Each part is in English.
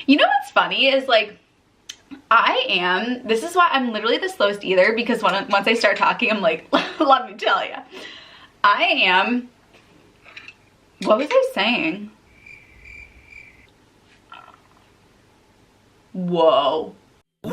You know what's funny is like, this is why I'm literally the slowest eater, because once I start talking, I'm like, let me tell you. What was I saying? Whoa. Woo!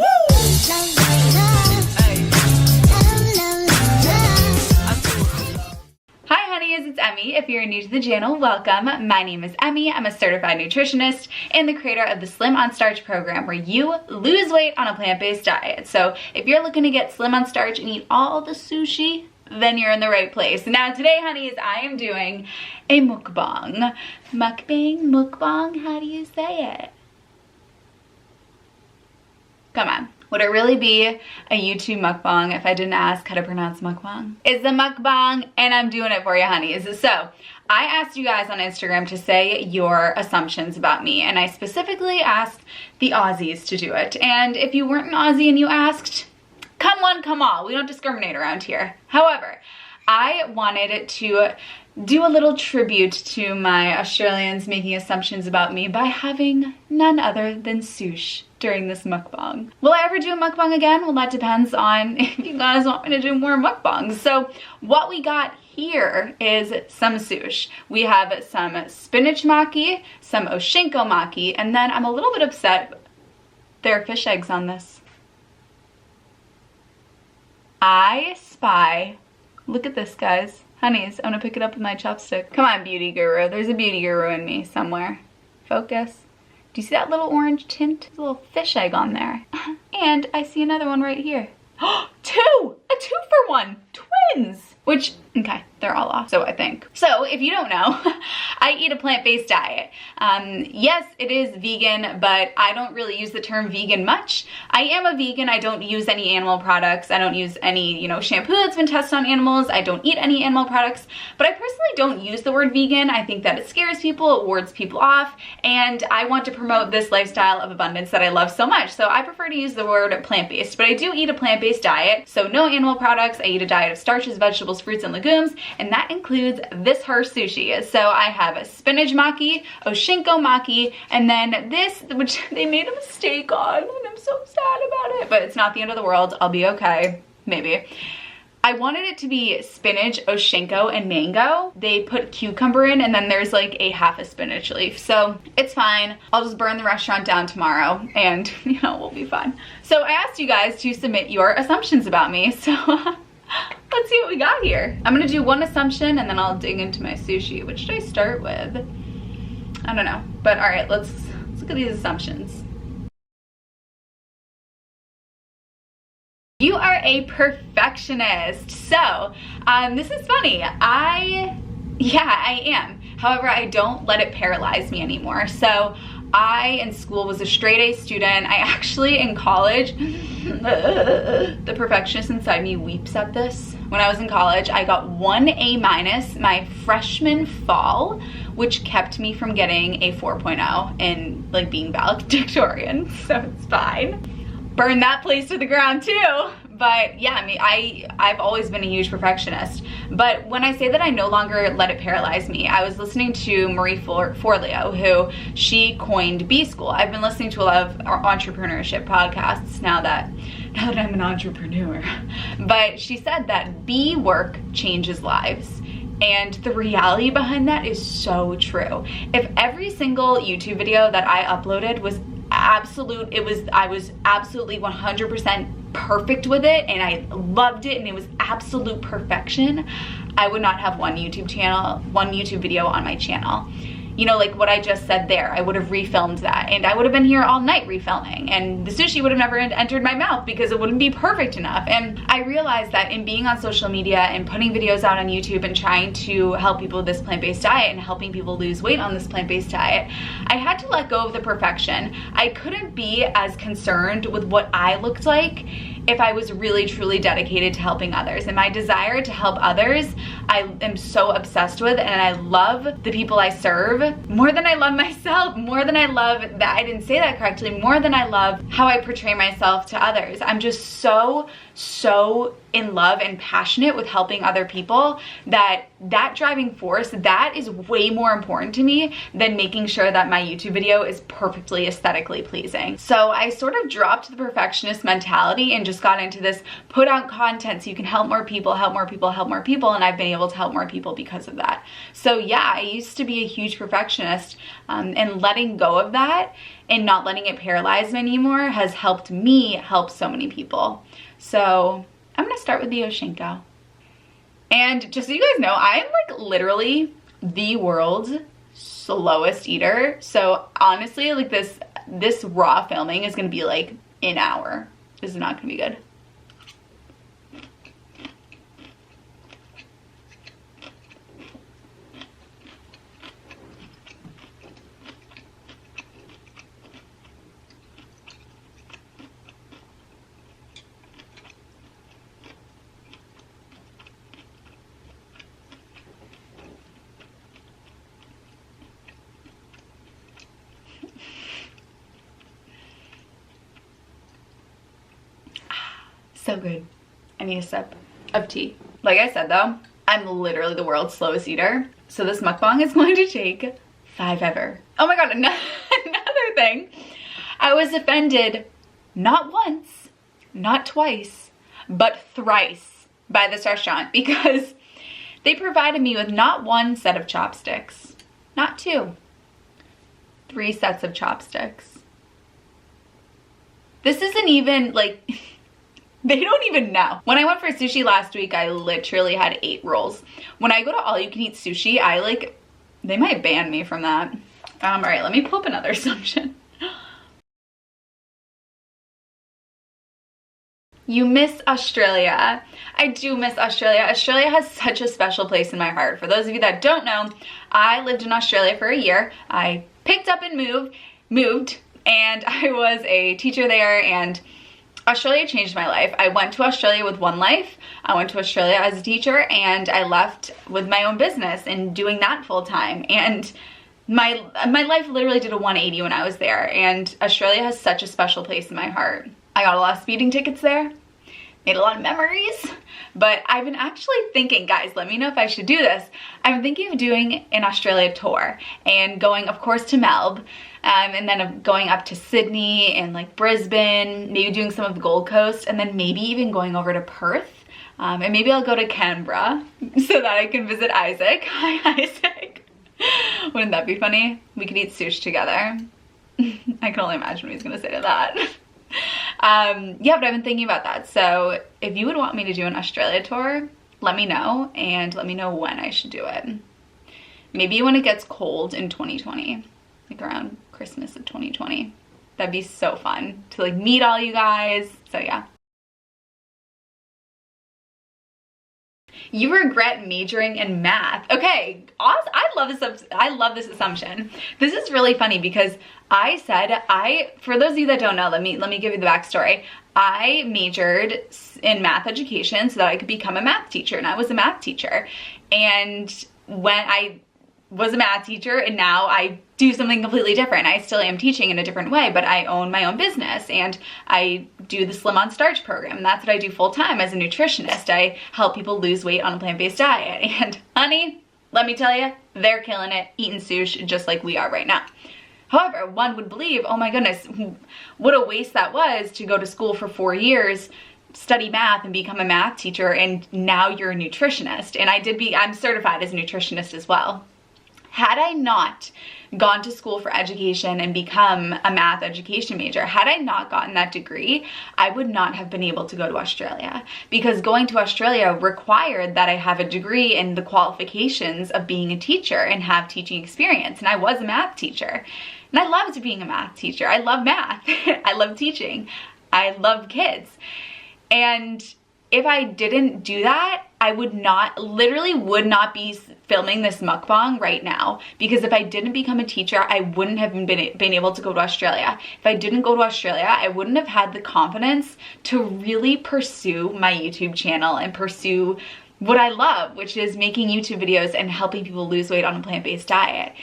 Hi honeys, it's Emmy. If you're new to the channel, welcome. My name is Emmy. I'm a certified nutritionist and the creator of the Slim on Starch program, where you lose weight on a plant-based diet. So if you're looking to get slim on starch and eat all the sushi, then you're in the right place. Now today, honeys, I am doing a mukbang. Mukbang, how do you say it? Come on. Would it really be a YouTube mukbang if I didn't ask how to pronounce mukbang? It's a mukbang, and I'm doing it for you, honeys. So, I asked you guys on Instagram to say your assumptions about me, and I specifically asked the Aussies to do it. And if you weren't an Aussie and you asked, come one, come all. We don't discriminate around here. However, I wanted to do a little tribute to my Australians making assumptions about me by having none other than sushi during this mukbang. Will I ever do a mukbang again? Well, that depends on if you guys want me to do more mukbangs. So what we got here is some sushi. We have some spinach maki, some oshinko maki, and then I'm a little bit upset there are fish eggs on this. I spy, look at this guys. Honeys, I'm gonna pick it up with my chopstick. Come on, beauty guru. There's a beauty guru in me somewhere. Focus. Do you see that little orange tint? There's a little fish egg on there. And I see another one right here. Two! A 2-for-1! Twins! Which, okay, they're all off, so I think. So, if you don't know, I eat a plant-based diet. Yes, it is vegan, but I don't really use the term vegan much. I am a vegan. I don't use any animal products. I don't use any, shampoo that's been tested on animals. I don't eat any animal products, but I personally don't use the word vegan. I think that it scares people, it wards people off, and I want to promote this lifestyle of abundance that I love so much. So I prefer to use the word plant-based, but I do eat a plant-based diet. So no animal products. I eat a diet of starches, vegetables, fruits, and legumes, and that includes this her sushi. So I have a spinach maki, oshinko maki, and then this, which they made a mistake on, and I'm so sad about it, but it's not the end of the world. I'll be okay, maybe. I wanted it to be spinach, oshinko, and mango. They put cucumber in, and then there's like a half a spinach leaf. So it's fine. I'll just burn the restaurant down tomorrow, and we'll be fine. So I asked you guys to submit your assumptions about me. So let's see what we got here. I'm gonna do one assumption, and then I'll dig into my sushi. Which should I start with? I don't know. But all right, let's look at these assumptions. You are a perfectionist. So, this is funny. I am. However, I don't let it paralyze me anymore. So, I, in school, was a straight A student. I actually, in college, the perfectionist inside me weeps at this. When I was in college, I got 1 A- my freshman fall, which kept me from getting a 4.0 in like being valedictorian. So, it's fine. Burn that place to the ground too. But yeah, I've always been a huge perfectionist. But when I say that I no longer let it paralyze me, I was listening to Marie Forleo, who she coined B School. I've been listening to a lot of entrepreneurship podcasts now that I'm an entrepreneur. But she said that B work changes lives. And the reality behind that is so true. If every single YouTube video that I uploaded was I was absolutely 100% perfect with it, and I loved it, and it was absolute perfection, I would not have one YouTube video on my channel. Like what I just said there, I would have refilmed that, and I would have been here all night refilming, and the sushi would have never entered my mouth because it wouldn't be perfect enough. And I realized that in being on social media and putting videos out on YouTube and trying to help people with this plant-based diet and helping people lose weight on this plant-based diet, I had to let go of the perfection. I couldn't be as concerned with what I looked like if I was really truly dedicated to helping others. And my desire to help others, I am so obsessed with, and I love the people I serve more than I love myself, more than I love that, I didn't say that correctly, more than I love how I portray myself to others. I'm just so in love and passionate with helping other people, that driving force, that is way more important to me than making sure that my YouTube video is perfectly aesthetically pleasing. So I sort of dropped the perfectionist mentality and just got into this put out content so you can help more people, help more people, help more people, and I've been able to help more people because of that. So yeah, I used to be a huge perfectionist, and letting go of that and not letting it paralyze me anymore has helped me help so many people. So I'm gonna start with the oshinko. And just so you guys know, I'm like literally the world's slowest eater. So honestly, like this raw filming is gonna be like an hour. This is not gonna be good. So good. I need a sip of tea. Like I said though, I'm literally the world's slowest eater. So this mukbang is going to take 5 ever. Oh my god, another thing. I was offended not once, not twice, but thrice by this restaurant because they provided me with not 1 set of chopsticks, not 2, 3 sets of chopsticks. This isn't even like, they don't even know. When I went for sushi last week, I literally had 8 rolls. When I go to all you can eat sushi, they might ban me from that. All right, let me pull up another assumption. You miss Australia. I do miss Australia. Australia has such a special place in my heart. For those of you that don't know, I lived in Australia for a year. I picked up and moved, and I was a teacher there, and Australia changed my life. I went to Australia with one life. I went to Australia as a teacher, and I left with my own business and doing that full time. And my life literally did a 180 when I was there, and Australia has such a special place in my heart. I got a lot of speeding tickets there, made a lot of memories, but I've been actually thinking, guys, let me know if I should do this. I've been thinking of doing an Australia tour and going, of course, to Melbourne, and then going up to Sydney and like Brisbane, maybe doing some of the Gold Coast, and then maybe even going over to Perth, and maybe I'll go to Canberra so that I can visit Isaac. Hi, Isaac. Wouldn't that be funny? We could eat sushi together. I can only imagine what he's gonna say to that. Yeah, but I've been thinking about that. So if you would want me to do an Australia tour, let me know, and let me know when I should do it. Maybe when it gets cold in 2020, like around Christmas of 2020. That'd be so fun to like meet all you guys. So yeah. You regret majoring in math. Okay, awesome. I love this assumption. This is really funny because I said, for those of you that don't know, let me give you the backstory. I majored in math education so that I could become a math teacher, and I was a math teacher. And when I was a math teacher, and now I do something completely different. I still am teaching in a different way, but I own my own business, and I do the Slim on Starch program. And that's what I do full time as a nutritionist. I help people lose weight on a plant-based diet. And honey, let me tell you, they're killing it, eating sushi just like we are right now. However, one would believe, oh my goodness, what a waste that was to go to school for 4 years, study math and become a math teacher, and now you're a nutritionist. And I'm certified as a nutritionist as well. Had I not gone to school for education and become a math education major, had I not gotten that degree, I would not have been able to go to Australia, because going to Australia required that I have a degree in the qualifications of being a teacher and have teaching experience. And I was a math teacher, and I loved being a math teacher. I love math. I love teaching. I love kids. And if I didn't do that, I literally would not be filming this mukbang right now, because if I didn't become a teacher, I wouldn't have been able to go to Australia. If I didn't go to Australia, I wouldn't have had the confidence to really pursue my YouTube channel and pursue what I love, which is making YouTube videos and helping people lose weight on a plant-based diet.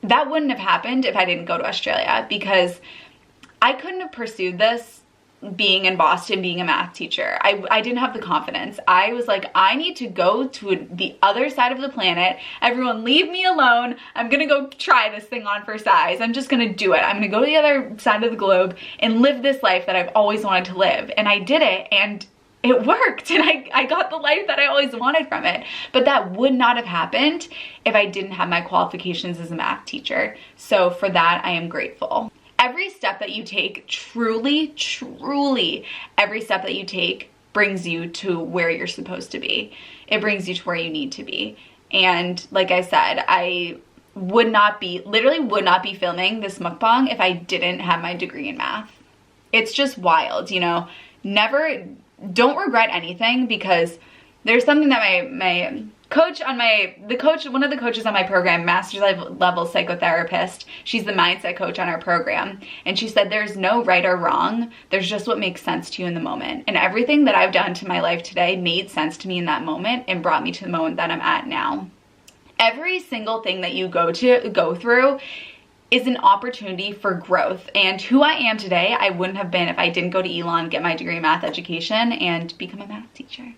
That wouldn't have happened if I didn't go to Australia, because I couldn't have pursued this being in Boston, being a math teacher. I didn't have the confidence. I was like, I need to go to the other side of the planet. Everyone leave me alone. I'm gonna go try this thing on for size. I'm just gonna do it. I'm gonna go to the other side of the globe and live this life that I've always wanted to live. And I did it, and it worked, and I got the life that I always wanted from it. But that would not have happened if I didn't have my qualifications as a math teacher. So for that, I am grateful. Every step that you take, truly, every step that you take brings you to where you're supposed to be. It brings you to where you need to be. And like I said, I literally would not be filming this mukbang if I didn't have my degree in math. It's just wild, you know. Don't regret anything, because there's something that my coach on one of the coaches on my program, master's level psychotherapist, she's the mindset coach on our program, and she said there's no right or wrong, there's just what makes sense to you in the moment. And everything that I've done to my life today made sense to me in that moment and brought me to the moment that I'm at now. Every single thing that you go through is an opportunity for growth. And who I am today, I wouldn't have been if I didn't go to Elon, get my degree in math education, and become a math teacher.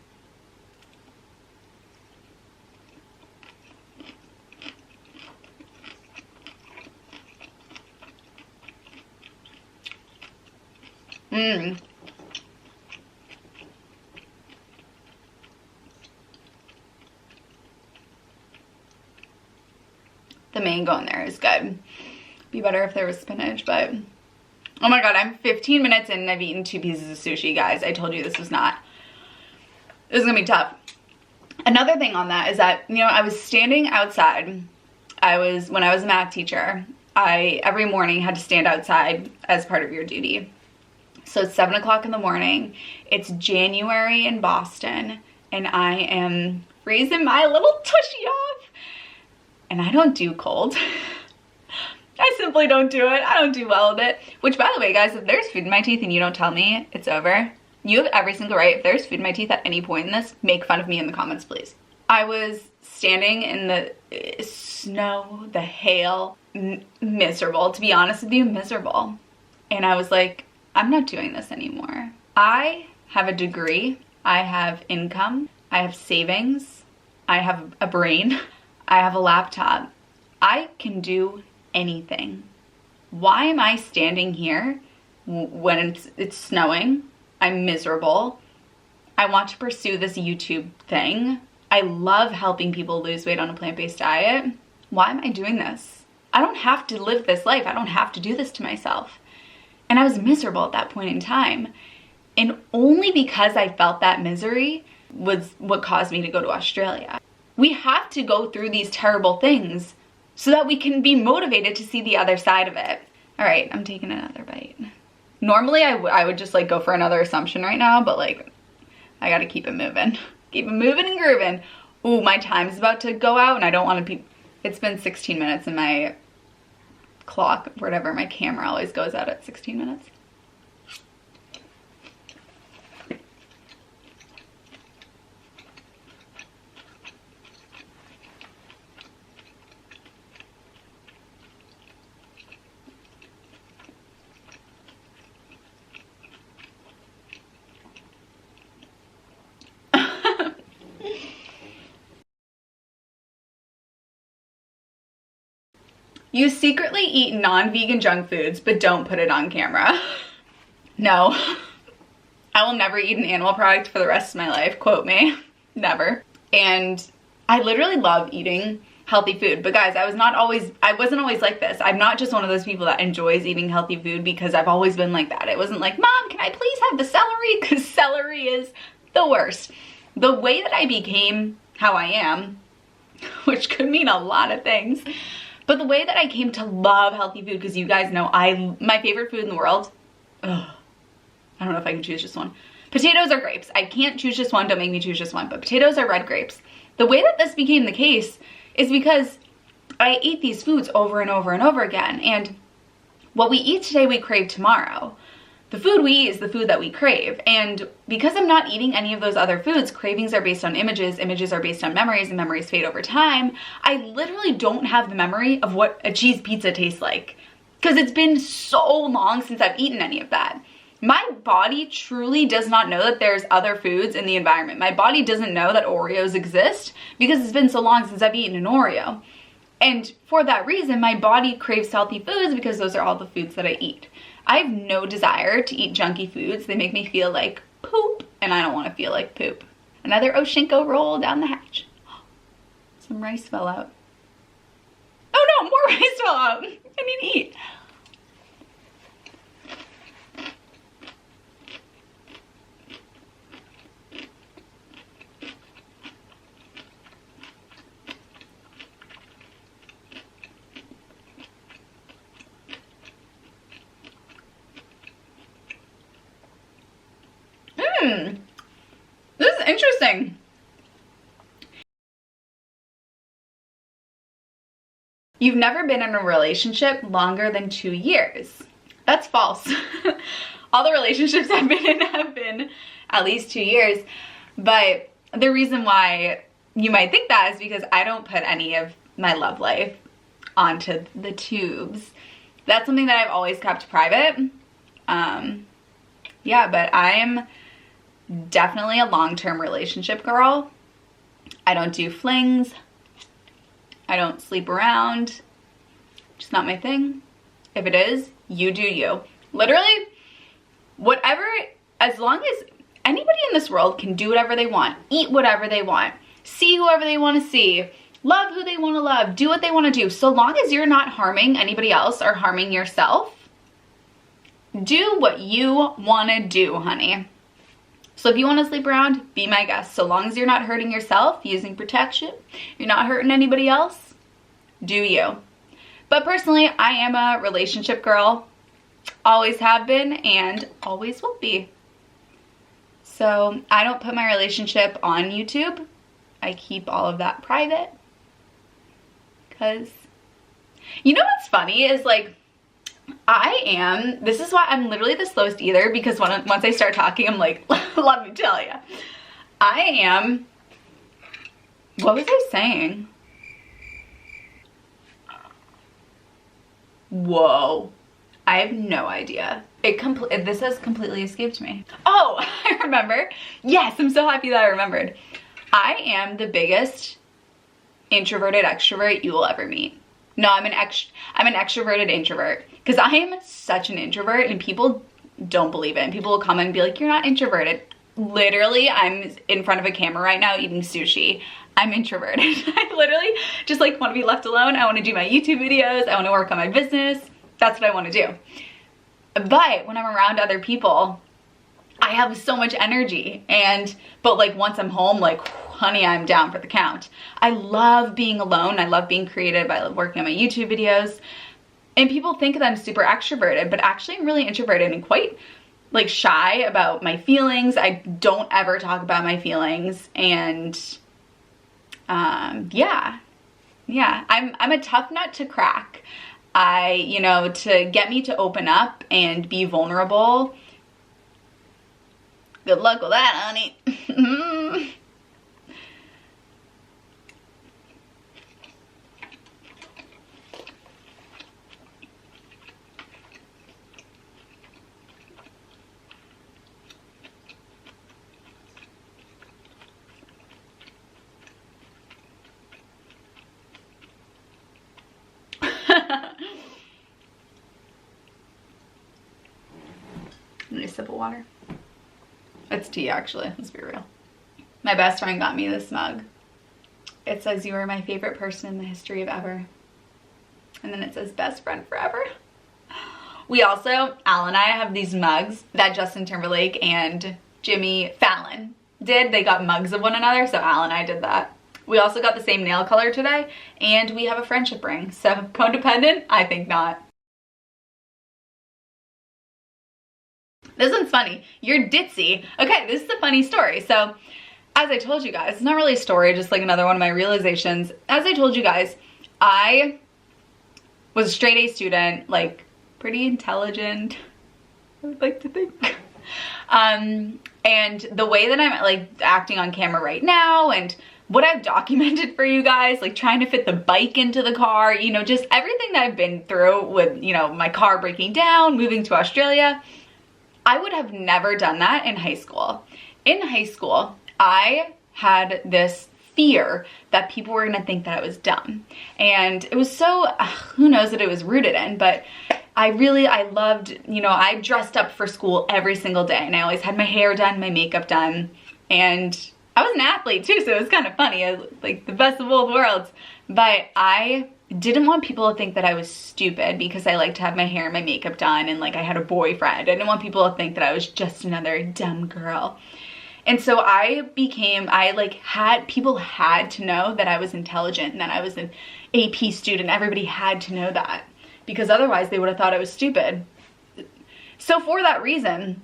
The mango in there is good. Be better if there was spinach, but oh my god, I'm 15 minutes in and I've eaten 2 pieces of sushi, guys. I told you this was gonna be tough. Another thing on that is that, you know, I was standing outside. When I was a math teacher, I every morning had to stand outside as part of your duty. So it's 7 o'clock in the morning. It's January in Boston, and I am freezing my little tushy off. And I don't do cold. I simply don't do it. I don't do well with it. Which, by the way, guys, if there's food in my teeth and you don't tell me, it's over. You have every single right. If there's food in my teeth at any point in this, make fun of me in the comments, please. I was standing in the snow, the hail, miserable. To be honest with you, miserable. And I was like, I'm not doing this anymore. I have a degree. I have income. I have savings. I have a brain. I have a laptop. I can do anything. Why am I standing here when it's snowing? I'm miserable. I want to pursue this YouTube thing. I love helping people lose weight on a plant-based diet. Why am I doing this? I don't have to live this life. I don't have to do this to myself. And I was miserable at that point in time. And only because I felt that misery was what caused me to go to Australia. We have to go through these terrible things so that we can be motivated to see the other side of it. All right, I'm taking another bite. Normally I would just like go for another assumption right now, but like I gotta keep it moving. Keep it moving and grooving. Ooh, my time's about to go out and I don't want to be, it's been 16 minutes and my clock, whatever, my camera always goes out at 16 minutes. You secretly eat non-vegan junk foods, but don't put it on camera. No. I will never eat an animal product for the rest of my life. Quote me. Never. And I literally love eating healthy food. But guys, I wasn't always like this. I'm not just one of those people that enjoys eating healthy food because I've always been like that. It wasn't like, Mom, can I please have the celery? Because celery is the worst. The way that I became how I am, which could mean a lot of things, but the way that I came to love healthy food, because you guys know my favorite food in the world, I don't know if I can choose just one. Potatoes or grapes. I can't choose just one, don't make me choose just one, but potatoes or red grapes. The way that this became the case is because I ate these foods over and over and over again, and what we eat today, we crave tomorrow. The food we eat is the food that we crave, and because I'm not eating any of those other foods, cravings are based on images, images are based on memories, and memories fade over time. I literally don't have the memory of what a cheese pizza tastes like because it's been so long since I've eaten any of that. My body truly does not know that there's other foods in the environment. My body doesn't know that Oreos exist because it's been so long since I've eaten an Oreo. And for that reason, my body craves healthy foods because those are all the foods that I eat. I have no desire to eat junky foods. They make me feel like poop, and I don't want to feel like poop. Another oshinko roll down the hatch. Some rice fell out. Oh no, more rice fell out. I need to eat. This is interesting. You've never been in a relationship longer than 2 years. That's false. All the relationships I've been in have been at least 2 years. But the reason why you might think that is because I don't put any of my love life onto the tubes. That's something that I've always kept private. Yeah, but I'm definitely a long-term relationship girl. I don't do flings. I don't sleep around. Just not my thing. If it is, you do you. Literally, whatever, as long as anybody in this world can do whatever they want, eat whatever they want, see whoever they want to see, love who they want to love, do what they want to do, so long as you're not harming anybody else or harming yourself, do what you want to do, honey. So if you want to sleep around, be my guest. So long as you're not hurting yourself, using protection, you're not hurting anybody else, do you. But personally, I am a relationship girl. Always have been and always will be. So I don't put my relationship on YouTube. I keep all of that private. Because, you know what's funny is like, this is why I'm literally the slowest eater, because once I start talking, I'm like, let me tell you. What was I saying? Whoa. I have no idea. This has completely escaped me. Oh, I remember. Yes, I'm so happy that I remembered. I am the biggest introverted extrovert you will ever meet. No, I'm an extroverted introvert, because I am such an introvert and people don't believe it. And people will come and be like, you're not introverted. Literally, I'm in front of a camera right now eating sushi. I'm introverted. I literally just like want to be left alone. I want to do my YouTube videos. I want to work on my business. That's what I want to do. But when I'm around other people, I have so much energy. But like once I'm home, like, honey, I'm down for the count. I love being alone. I love being creative. I love working on my YouTube videos. And people think that I'm super extroverted, but actually I'm really introverted and quite like shy about my feelings. I don't ever talk about my feelings. And yeah, I'm a tough nut to crack. To get me to open up and be vulnerable. Good luck with that, honey. I need a sip of water. It's tea, actually. Let's be real. My best friend got me this mug. It says, "You are my favorite person in the history of ever." And then it says, "Best friend forever." We also, Al and I have these mugs that Justin Timberlake and Jimmy Fallon did. They got mugs of one another, so Al and I did that. We also got the same nail color today, and we have a friendship ring. So codependent? I think not. This one's funny. You're ditzy. Okay, this is a funny story. So, as I told you guys, it's not really a story, just like another one of my realizations. As I told you guys, I was a straight A student, like pretty intelligent, I would like to think. And the way that I'm like acting on camera right now and what I've documented for you guys, like trying to fit the bike into the car, you know, just everything that I've been through with, you know, my car breaking down, moving to Australia. I would have never done that in high school. In high school, I had this fear that people were gonna think that I was dumb. And it was so, who knows what it was rooted in, but I loved, you know, I dressed up for school every single day, and I always had my hair done, my makeup done, and I was an athlete too, so it was kind of funny. I was like the best of both worlds. But I didn't want people to think that I was stupid because I liked to have my hair and my makeup done, and like I had a boyfriend. I didn't want people to think that I was just another dumb girl. And so people had to know that I was intelligent and that I was an AP student. Everybody had to know that, because otherwise they would have thought I was stupid. So for that reason,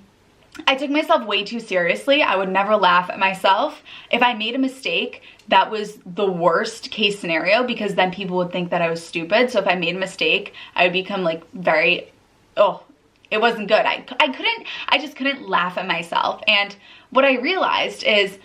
I took myself way too seriously. I would never laugh at myself. If I made a mistake, that was the worst case scenario, because then people would think that I was stupid. So if I made a mistake, I would become like it wasn't good. I just couldn't laugh at myself. And what I realized is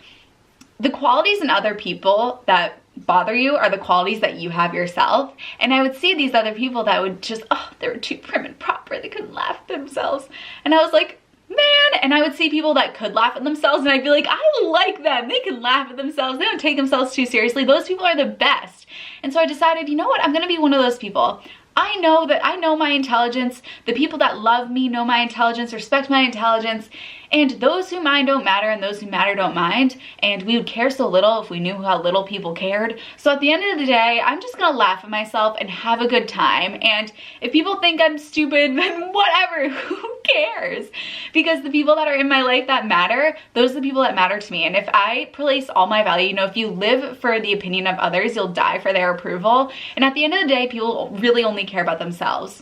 the qualities in other people that bother you are the qualities that you have yourself. And I would see these other people that would just, they were too prim and proper. They couldn't laugh at themselves. And I was like, man. And I would see people that could laugh at themselves, and I'd be like, I like them. They can laugh at themselves. They don't take themselves too seriously. Those people are the best. And so I decided, you know what? I'm gonna be one of those people. I know my intelligence. The people that love me know my intelligence, respect my intelligence, and those who mind don't matter, and those who matter don't mind. And we would care so little if we knew how little people cared. So at the end of the day, I'm just gonna laugh at myself and have a good time. And if people think I'm stupid, then whatever, who cares? Because the people that are in my life that matter, those are the people that matter to me. And if I place all my value, you know, if you live for the opinion of others, you'll die for their approval. And at the end of the day, people really only care about themselves.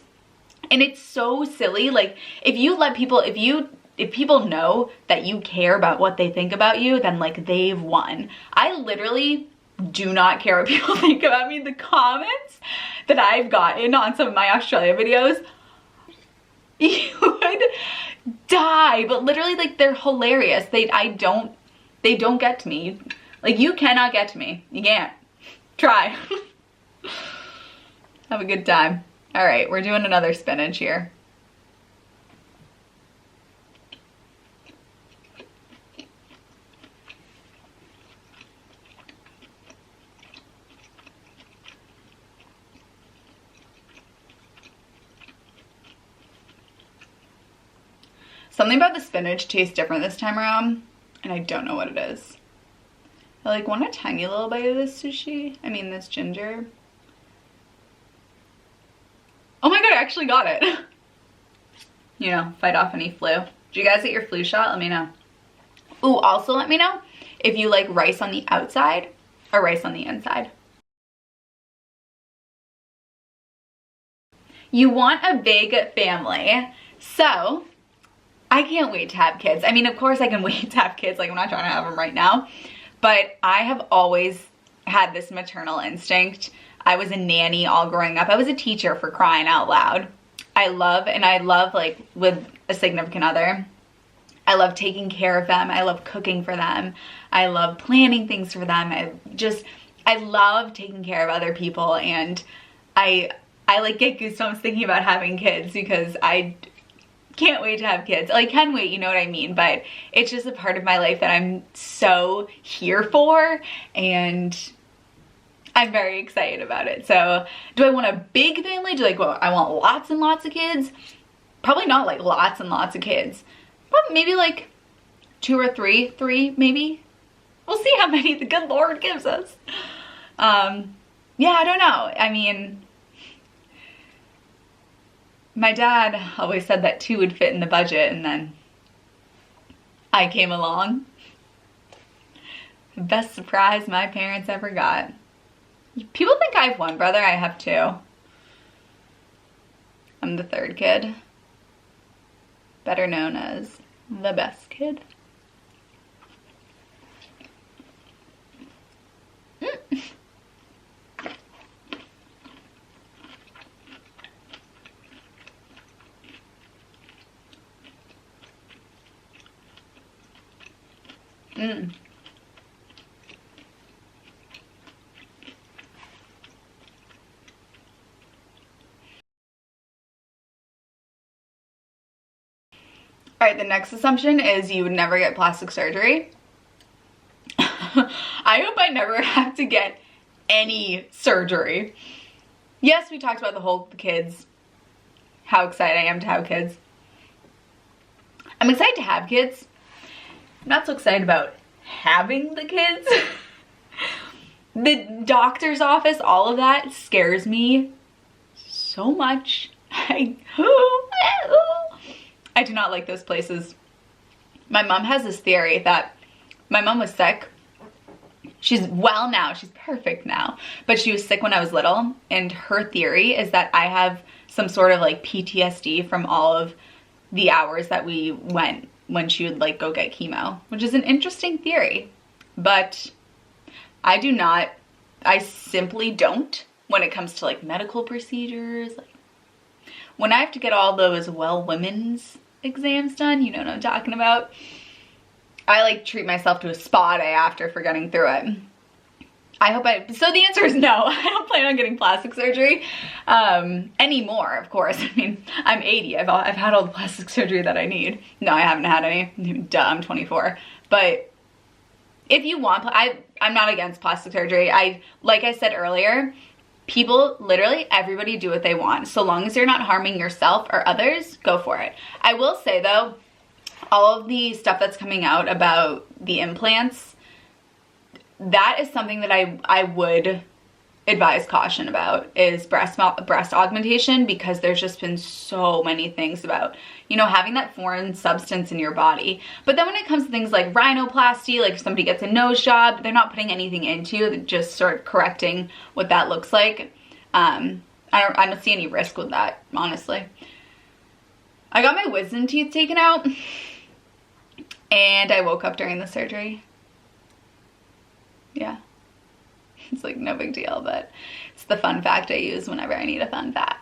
And it's so silly. Like, if people know that you care about what they think about you, then like they've won. I literally do not care what people think about me. The comments that I've gotten on some of my Australia videos, you would die. But literally, like, they're hilarious. They don't get to me. Like, you cannot get to me. You can't. Try. Have a good time. All right, we're doing another spinach here. Something about the spinach tastes different this time around, and I don't know what it is. I like want a tiny little bite of this this ginger. Oh my god, I actually got it. You know, fight off any flu. Did you guys get your flu shot? Let me know. Ooh, also let me know if you like rice on the outside or rice on the inside. You want a big family. So, I can't wait to have kids. I mean, of course I can wait to have kids. Like, I'm not trying to have them right now. But I have always had this maternal instinct. I was a nanny all growing up. I was a teacher, for crying out loud. I love like with a significant other, I love taking care of them. I love cooking for them. I love planning things for them. I love taking care of other people, and I like get goosebumps thinking about having kids, because I can't wait to have kids. Like, can wait, you know what I mean? But it's just a part of my life that I'm so here for, and I'm very excited about it. So, do I want a big family? I want lots and lots of kids? Probably not like lots and lots of kids. But maybe like 2 or 3 maybe. We'll see how many the good Lord gives us. Yeah, I don't know. I mean, my dad always said that 2 would fit in the budget, and then I came along. The best surprise my parents ever got. People think I have 1 brother. I have 2. I'm the 3rd kid. Better known as the best kid. All right, the next assumption is you would never get plastic surgery. I hope I never have to get any surgery. Yes, we talked about the whole kids, how excited I am to have kids. I'm excited to have kids. I'm not so excited about having the kids. The doctor's office, all of that scares me so much. I do not like those places. My mom has this theory that my mom was sick. She's well now, she's perfect now, but she was sick when I was little, and her theory is that I have some sort of like PTSD from all of the hours that we went when she would like go get chemo, which is an interesting theory, but I simply don't when it comes to like medical procedures. Like when I have to get all those women's exams done, you know what I'm talking about. I like treat myself to a spa day after for getting through it. So the answer is no. I don't plan on getting plastic surgery anymore, of course. I mean, I'm 80. I've had all the plastic surgery that I need. No, I haven't had any. Duh, I'm 24. But if you want, I'm not against plastic surgery. Like I said earlier, people, literally everybody do what they want. So long as you're not harming yourself or others, go for it. I will say though, all of the stuff that's coming out about the implants, that is something that I would advise caution about, is breast augmentation, because there's just been so many things about, you know, having that foreign substance in your body. But then when it comes to things like rhinoplasty, like if somebody gets a nose job, they're not putting anything into, they're just sort of correcting what that looks like. I don't see any risk with that, honestly. I got my wisdom teeth taken out and I woke up during the surgery. Yeah. It's like no big deal, but it's the fun fact I use whenever I need a fun fact.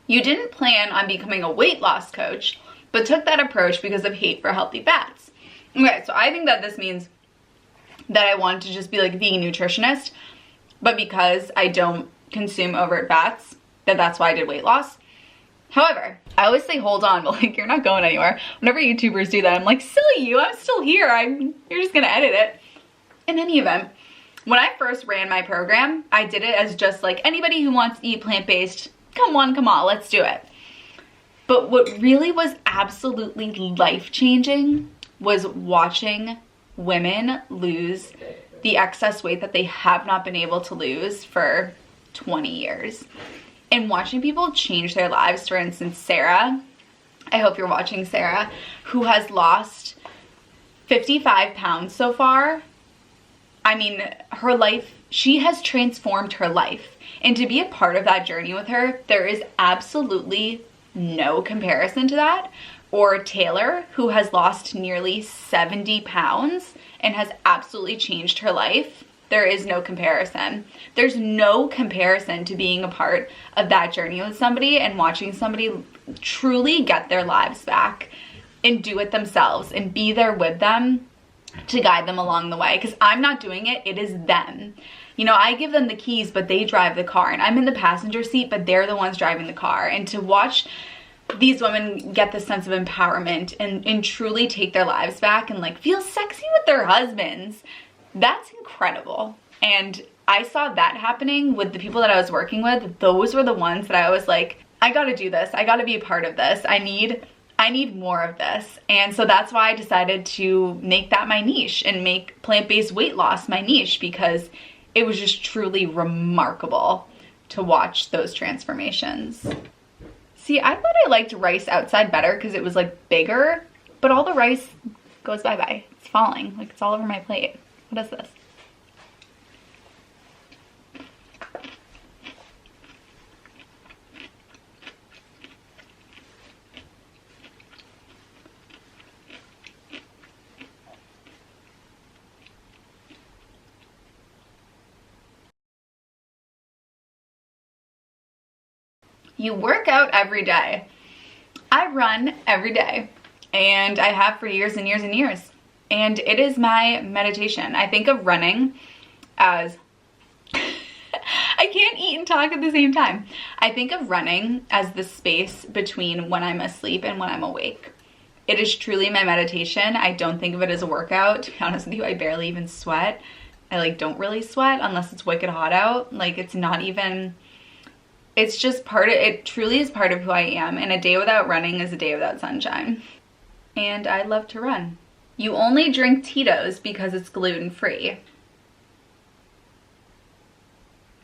You didn't plan on becoming a weight loss coach, but took that approach because of hate for healthy fats. Okay, so I think that this means that I wanted to just be like a vegan nutritionist, but because I don't consume overt fats, that's why I did weight loss. However, I always say hold on, but like you're not going anywhere. Whenever YouTubers do that, I'm like, silly you, I'm still here. You're just gonna edit it. In any event, when I first ran my program, I did it as just like anybody who wants to eat plant-based, come on, let's do it. But what really was absolutely life-changing was watching women lose the excess weight that they have not been able to lose for 20 years. And watching people change their lives. For instance, Sarah, I hope you're watching Sarah, who has lost 55 pounds so far. I mean, her life, she has transformed her life. And to be a part of that journey with her, there is absolutely no comparison to that. Or Taylor, who has lost nearly 70 pounds and has absolutely changed her life. There is no comparison. There's no comparison to being a part of that journey with somebody and watching somebody truly get their lives back and do it themselves and be there with them to guide them along the way. Because I'm not doing it, it is them. You know, I give them the keys, but they drive the car, and I'm in the passenger seat, but they're the ones driving the car. And to watch these women get this sense of empowerment and truly take their lives back and like feel sexy with their husbands, that's incredible. And I saw that happening with the people that I was working with. Those were the ones that I was like, I gotta do this. I gotta be a part of this. I need more of this. And so that's why I decided to make that my niche and make plant-based weight loss my niche, because it was just truly remarkable to watch those transformations. See, I thought I liked rice outside better because it was like bigger, but all the rice goes bye-bye. It's falling, like it's all over my plate. What is this? You work out every day. I run every day, and I have for years and years and years. And it is my meditation. I think of running as I can't eat and talk at the same time. I think of running as the space between when I'm asleep and when I'm awake. It is truly my meditation. I don't think of it as a workout. To be honest with you, I barely even sweat. I like don't really sweat unless it's wicked hot out. Like it's not even, it's just part of, it truly is part of who I am. And a day without running is a day without sunshine. And I love to run. You only drink Tito's because it's gluten-free.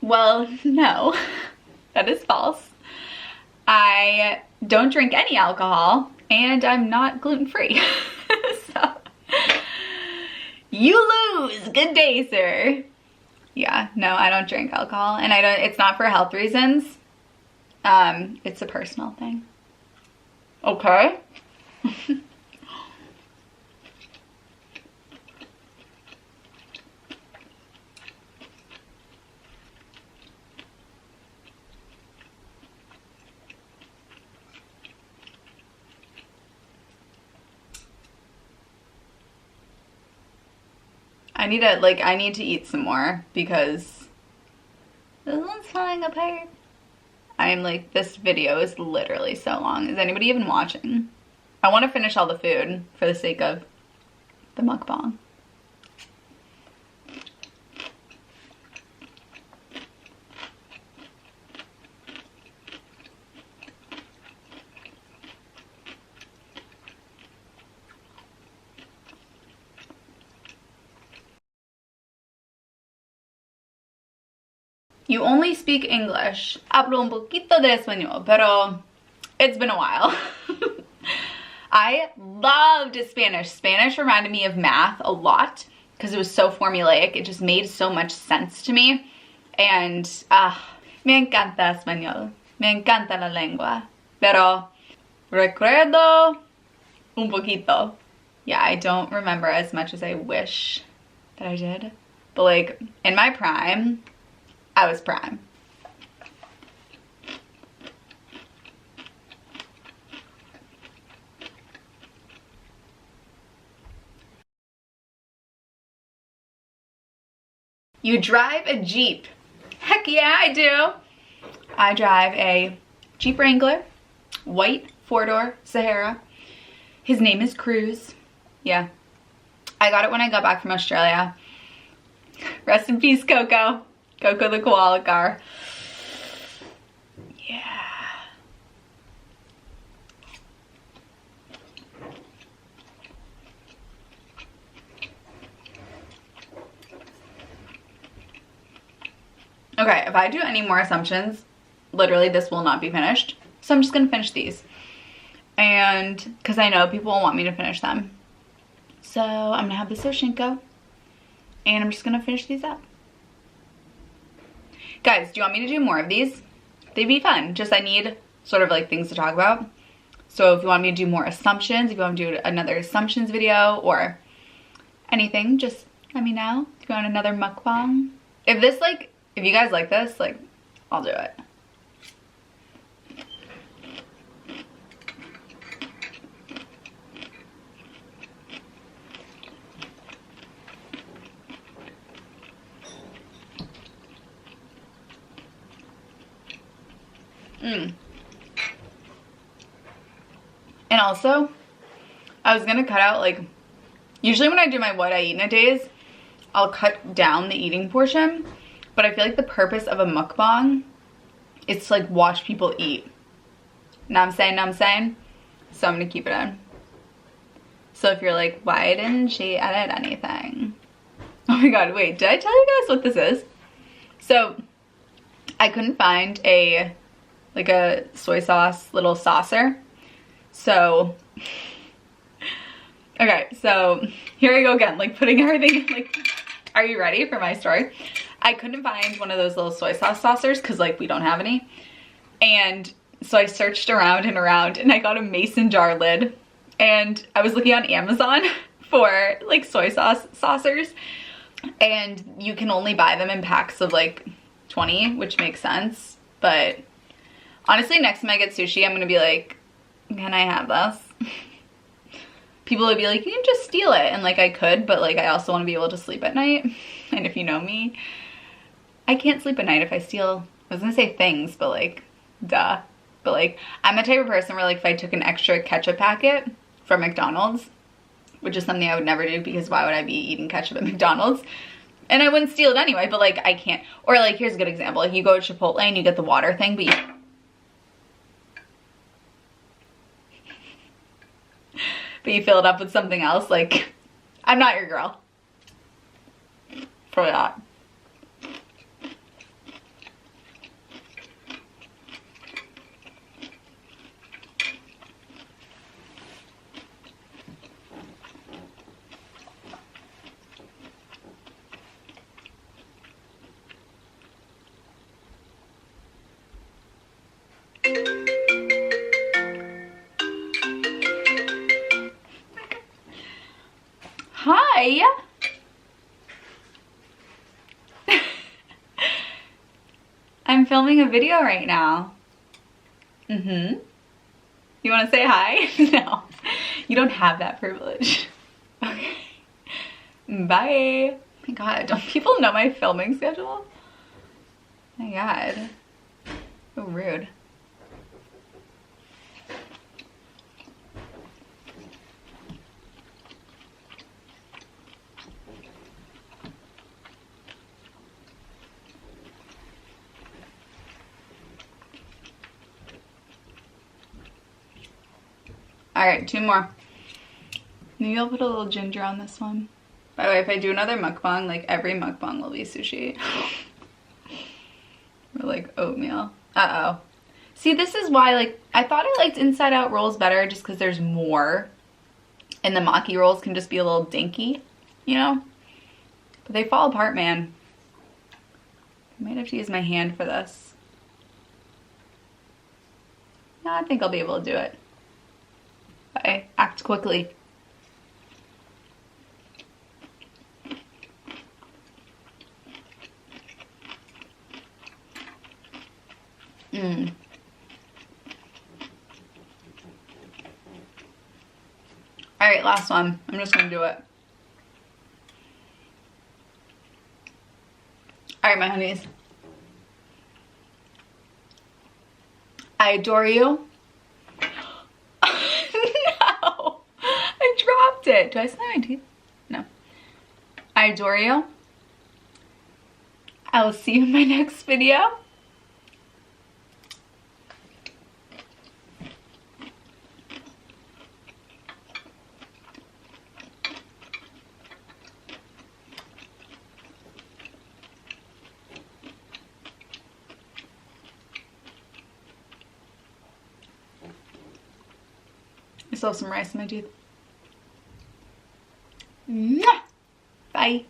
Well, no, that is false. I don't drink any alcohol and I'm not gluten-free. So, you lose. Good day, sir. Yeah, no, I don't drink alcohol and I don't, it's not for health reasons. It's a personal thing. Okay. I need to eat some more because this one's falling apart. I am like, this video is literally so long. Is anybody even watching? I want to finish all the food for the sake of the mukbang. You only speak English. Hablo un poquito de español, pero it's been a while. I loved Spanish. Spanish reminded me of math a lot because it was so formulaic. It just made so much sense to me. And me encanta español. Me encanta la lengua. Pero recuerdo un poquito. Yeah, I don't remember as much as I wish that I did. But like in my prime, I was prime. You drive a Jeep. Heck yeah, I do. I drive a Jeep Wrangler, white 4-door Sahara. His name is Cruz. Yeah. I got it when I got back from Australia. Rest in peace, Coco. Coco the koala car. Yeah. Okay, if I do any more assumptions, literally this will not be finished. So I'm just gonna finish these. And because I know people will want me to finish them. So I'm gonna have this oshinko and I'm just gonna finish these up. Guys, do you want me to do more of these? They'd be fun. Just I need sort of like things to talk about. So if you want me to do more assumptions, if you want to do another assumptions video or anything, just let me know. If you want another mukbang. If you guys like this, like, I'll do it. And also, I was gonna cut out, like, usually when I do my what I eat in a days, I'll cut down the eating portion, but I feel like the purpose of a mukbang is to like watch people eat. Know what I'm saying? So I'm gonna keep it in. So if you're like, why didn't she edit anything? Oh my god, wait, did I tell you guys what this is? So I couldn't find a soy sauce little saucer. So, okay, so here I go again, like putting everything in, like, are you ready for my story? I couldn't find one of those little soy sauce saucers because like we don't have any. And so I searched around and around and I got a mason jar lid. And I was looking on Amazon for like soy sauce saucers. And you can only buy them in packs of like 20, which makes sense. But Honestly, next time I get sushi, I'm gonna be like, can I have this? People would be like, you can just steal it. And like I could, but like I also want to be able to sleep at night. And if you know me, I can't sleep at night if I steal, I was gonna say things, but like, duh. But like, I'm the type of person where like if I took an extra ketchup packet from McDonald's, which is something I would never do because why would I be eating ketchup at McDonald's? And I wouldn't steal it anyway, but like I can't. Or like, here's a good example. Like you go to Chipotle and you get the water thing, but you fill it up with something else. Like, I'm not your girl for that. Hi. I'm filming a video right now. You want to say hi? No, you don't have that privilege. Okay. Bye. Oh my God, don't people know my filming schedule? Oh my God. So rude. All right, 2 more. Maybe I'll put a little ginger on this one. By the way, if I do another mukbang, like every mukbang will be sushi. Or like oatmeal. Uh-oh. See, this is why, like, I thought I liked inside out rolls better just because there's more. And the maki rolls can just be a little dinky, you know? But they fall apart, man. I might have to use my hand for this. No, I think I'll be able to do it. Okay, act quickly. All right, last one. I'm just gonna do it. All right, my honeys. I adore you. No, I dropped it. Do I slime my teeth? No. I adore you. I will see you in my next video. I still have some rice in my teeth. Mwah! Bye.